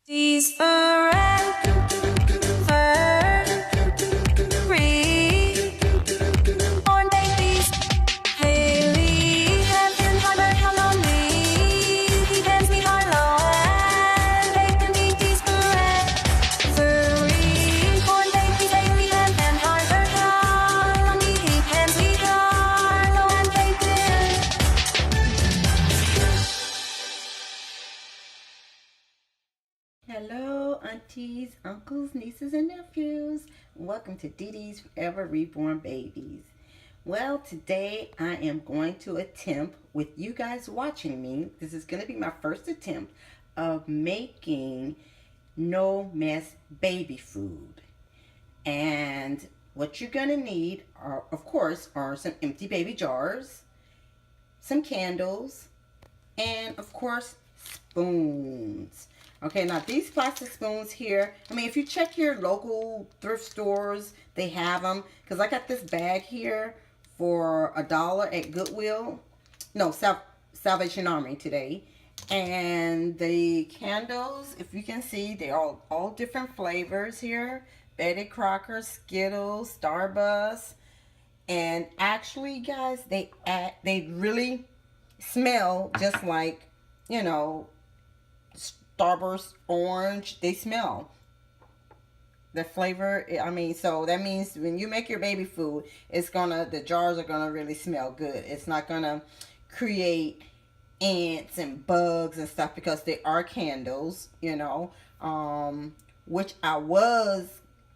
These forever reborn babies. Haley have been harbored how lonely. He hands me Harlow and they can be these forever reborn babies. Haley have been harbored how lonely. He hands me Harlow and they can. Hello, aunties, uncles, nieces, and nephews. Welcome to Dee Dee's Forever Reborn Babies. Well, today I am going to attempt, with you guys watching me, this is going to be my first attempt of making no mess baby food. And what you're going to need, are, of course, are some empty baby jars, some candles, and, of course, spoons. Okay, now these plastic spoons here, I mean, if you check your local thrift stores, they have them. Because I got this bag here for $1 at Goodwill. No, Salvation Army today. And the candles, if you can see, they're all different flavors here. Betty Crocker, Skittles, Starburst. And actually, guys, they really smell just like, you know, Starburst orange. They smell the flavor. I mean, so that means when you make your baby food, the jars are gonna really smell good. It's not gonna create ants and bugs and stuff because they are candles, you know, which I was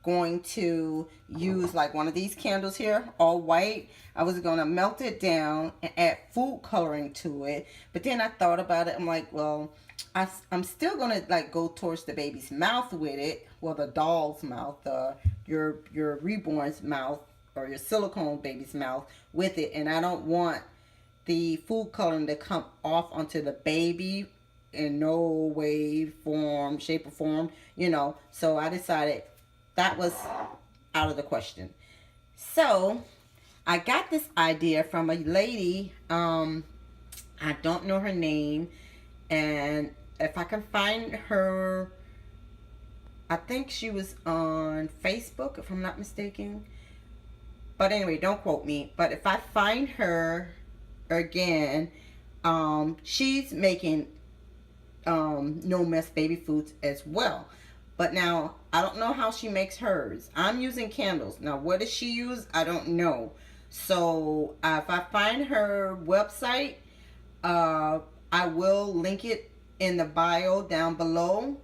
going to use like one of these candles here, all white. I was gonna melt it down and add food coloring to it, but then I thought about it. I'm like, well, I'm still gonna like go towards the baby's mouth with it, well, the doll's mouth, your reborn's mouth, or your silicone baby's mouth with it, and I don't want the food coloring to come off onto the baby in no way, form, shape, or form, you know. So I decided that was out of the question. So I got this idea from a lady. I don't know her name, and if I can find her, I think she was on Facebook, if I'm not mistaken. But anyway, don't quote me. But if I find her again, she's making no mess baby foods as well. But now, I don't know how she makes hers. I'm using candles. Now, what does she use? I don't know. So, if I find her website, I will link it in the bio down below.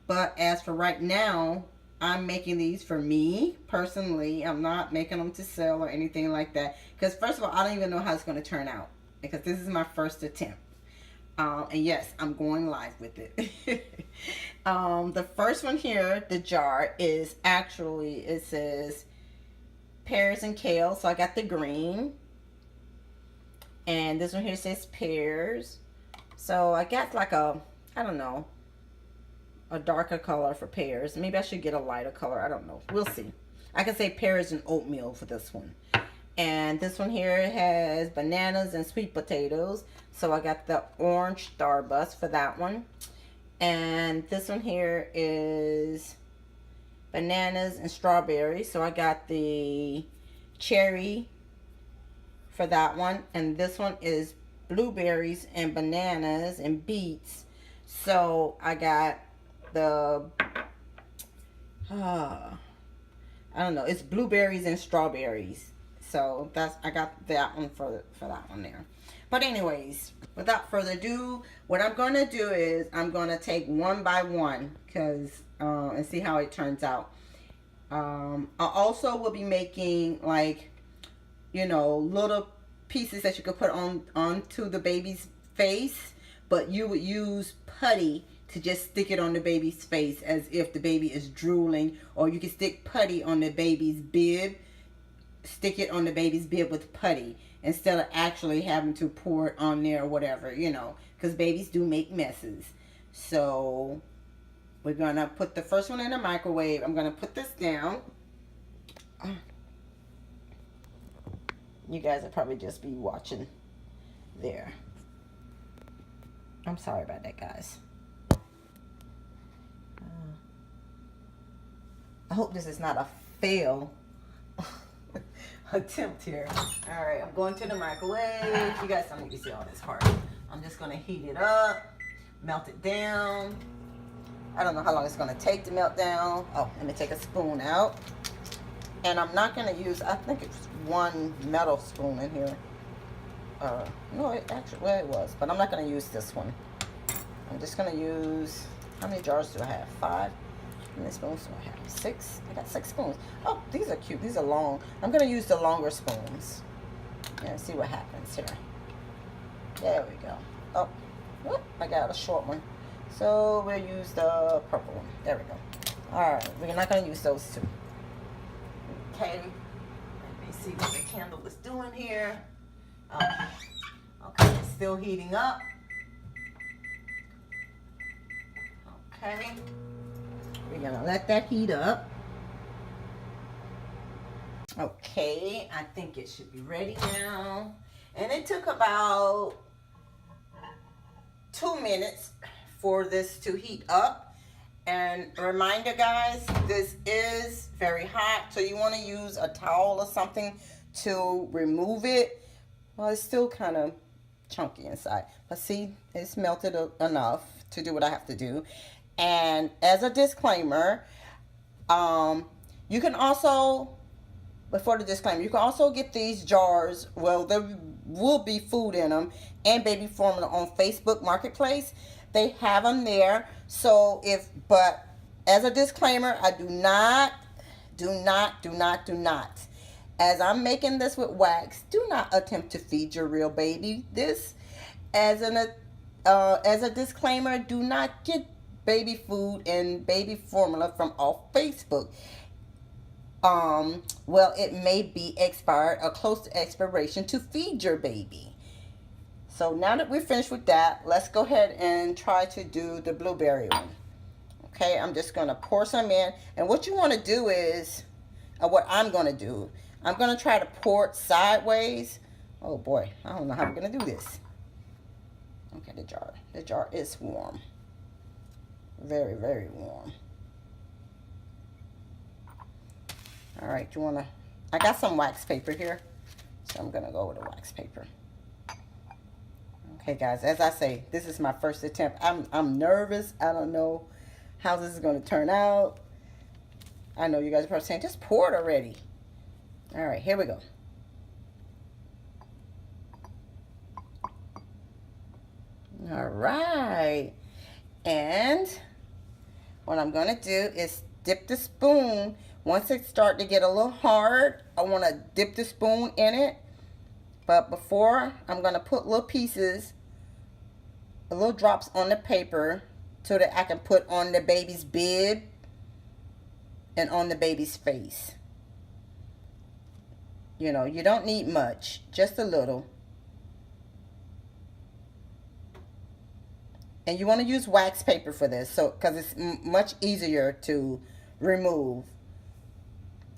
But as for right now, I'm making these for me personally. I'm not making them to sell or anything like that. Because first of all, I don't even know how it's going to turn out. Because this is my first attempt. And yes, I'm going live with it. The first one here, the jar, is actually, it says pears and kale. So I got the green. And this one here says pears. So I got like a, I don't know, a darker color for pears. Maybe I should get a lighter color. I don't know. We'll see. I can say pears and oatmeal for this one. And this one here has bananas and sweet potatoes. So I got the orange Starburst for that one. And this one here is bananas and strawberries. So I got the cherry for that one. And this one is blueberries and bananas and beets. So I got the I don't know, it's blueberries and strawberries. So I got that one for that one there. But anyways, without further ado, what I'm gonna do is I'm gonna take one by one and see how it turns out. I also will be making, like, you know, little pieces that you could put onto the baby's face, but you would use putty to just stick it on the baby's face as if the baby is drooling, or you can stick putty on the baby's bib, stick it on the baby's bib with putty instead of actually having to pour it on there or whatever, you know, because babies do make messes. So we're gonna put the first one in the microwave. I'm gonna put this down. You guys will probably just be watching there. I'm sorry about that, guys. hope this is not a fail attempt here. All right, I'm going to the microwave. You guys don't need to see all this part. I'm just gonna heat it up, melt it down. I don't know how long it's gonna take to melt down. Oh, let me take a spoon out. And I'm not gonna use, I think it's one metal spoon in here. No, it actually, well, it was, but I'm not gonna use this one. I'm just gonna use, how many jars do I have? 5? How many spoons do I have? 6? I got 6 spoons. Oh, these are cute. These are long. I'm gonna use the longer spoons. And see what happens here. There we go. Oh, whoop, I got a short one. So we'll use the purple one. There we go. Alright, we're not gonna use those two. Okay. Let me see what the candle is doing here. Okay, it's still heating up. Okay. We're gonna let that heat up. Okay, I think it should be ready now. And it took about 2 minutes for this to heat up. And reminder, guys, this is very hot, so you want to use a towel or something to remove it. Well, it's still kind of chunky inside, but see, it's melted enough to do what I have to do. And as a disclaimer, you can also, before the disclaimer, you can also get these jars, well, there will be food in them, and baby formula on Facebook Marketplace. They have them there. So but as a disclaimer, I do not, as I'm making this with wax, do not attempt to feed your real baby this. As a disclaimer, do not get baby food and baby formula from off Facebook. Well, it may be expired or close to expiration to feed your baby. So now that we're finished with that, let's go ahead and try to do the blueberry one. Okay, I'm just going to pour some in. And what you want to do is, or what I'm going to do, I'm going to try to pour it sideways. Oh boy, I don't know how we're going to do this. Okay, the jar is warm. Very, very warm. All right, you want to, I got some wax paper here, so I'm going to go with the wax paper. Okay, guys, as I say, this is my first attempt. I'm nervous. I don't know how this is going to turn out. I know you guys are probably saying, just pour it already. All right, here we go. All right. And what I'm going to do is dip the spoon. Once it starts to get a little hard, I want to dip the spoon in it. But before, I'm going to put little pieces, little drops on the paper so that I can put on the baby's bib and on the baby's face. You know, you don't need much, just a little. And you want to use wax paper for this, so because it's much easier to remove.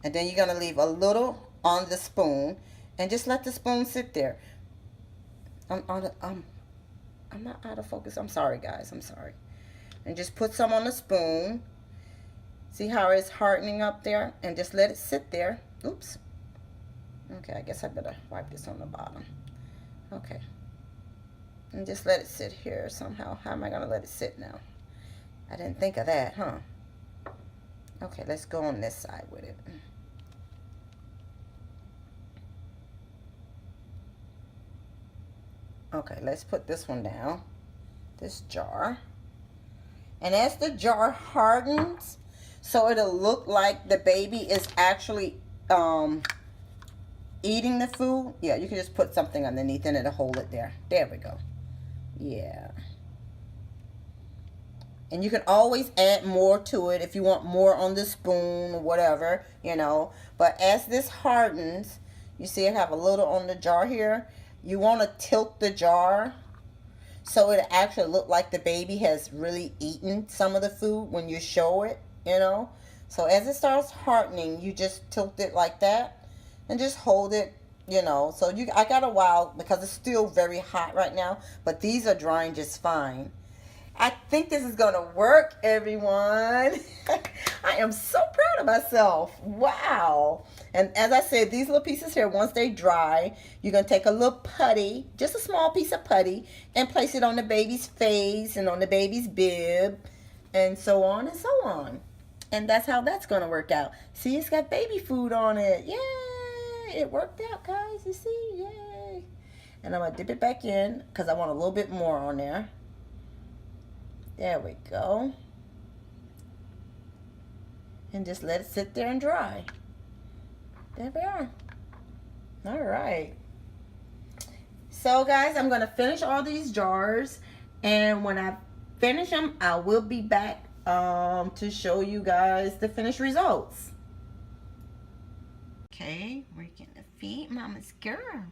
And then you're going to leave a little on the spoon and just let the spoon sit there. I'm not out of focus. I'm sorry, guys. I'm sorry. And just put some on the spoon. See how it's hardening up there? And just let it sit there. Oops. Okay, I guess I better wipe this on the bottom. Okay. And just let it sit here somehow. How am I going to let it sit now? I didn't think of that, huh? Okay, let's go on this side with it. Okay, let's put this one down. This jar. And as the jar hardens, so it'll look like the baby is actually eating the food. Yeah, you can just put something underneath and it'll hold it there. There we go. Yeah. And you can always add more to it if you want more on the spoon or whatever, you know. But as this hardens, you see I have a little on the jar here. You want to tilt the jar so it actually look like the baby has really eaten some of the food when you show it, you know. So as it starts hardening, you just tilt it like that and just hold it, you know. So I got a while because it's still very hot right now, but these are drying just fine. I think this is going to work, everyone. I am so proud of myself. Wow. And as I said, these little pieces here, once they dry, you're going to take a little putty, just a small piece of putty, and place it on the baby's face and on the baby's bib, and so on and so on. And that's how that's going to work out. See, it's got baby food on it. Yay! It worked out, guys. You see? Yay! And I'm going to dip it back in because I want a little bit more on there. There we go. And just let it sit there and dry. There we are. All right. So, guys, I'm going to finish all these jars. And when I finish them, I will be back to show you guys the finished results. Okay, working the feet, mama's girl.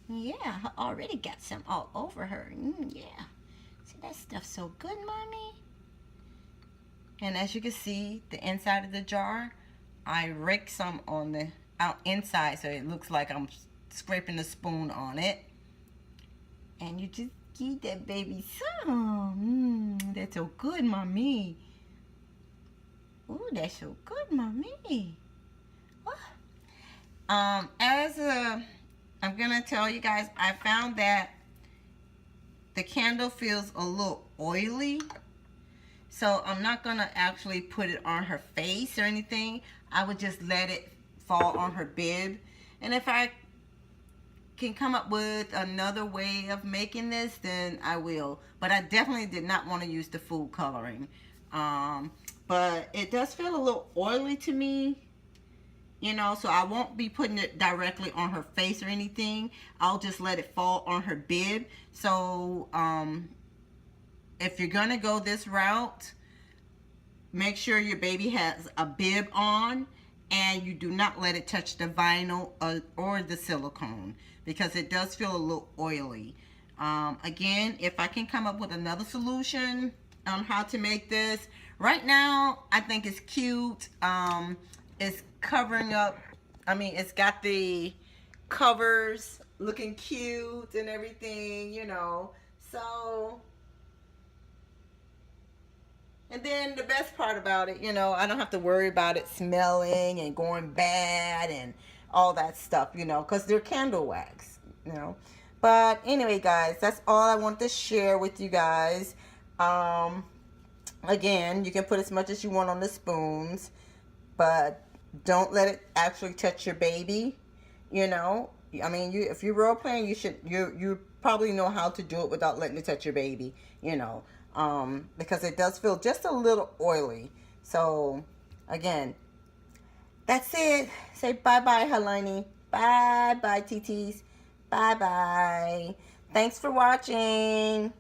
Yeah, I already got some all over her. Yeah, see that stuff so good, mommy. And as you can see, the inside of the jar, I raked some on the inside, so it looks like I'm scraping the spoon on it. And you just give that baby some. That's so good, mommy. Ooh, that's so good, mommy. I'm gonna tell you guys, I found that the candle feels a little oily, so I'm not gonna actually put it on her face or anything. I would just let it fall on her bib, and if I can come up with another way of making this, then I will. But I definitely did not want to use the food coloring. But it does feel a little oily to me, you know, so I won't be putting it directly on her face or anything. I'll just let it fall on her bib. So if you're gonna go this route, make sure your baby has a bib on and you do not let it touch the vinyl or the silicone, because it does feel a little oily. Again, if I can come up with another solution on how to make this, right now I think it's cute. It's covering up, I mean, it's got the covers looking cute and everything, you know. So, and then the best part about it, you know, I don't have to worry about it smelling and going bad and all that stuff, you know, because they're candle wax, you know. But anyway, guys, that's all I want to share with you guys. Again, you can put as much as you want on the spoons, but don't let it actually touch your baby, you know. I mean, if you're role playing, you probably know how to do it without letting it touch your baby, you know, because it does feel just a little oily. So, again, that's it. Say bye-bye, Helene. Bye-bye, TTs. Bye-bye. Thanks for watching.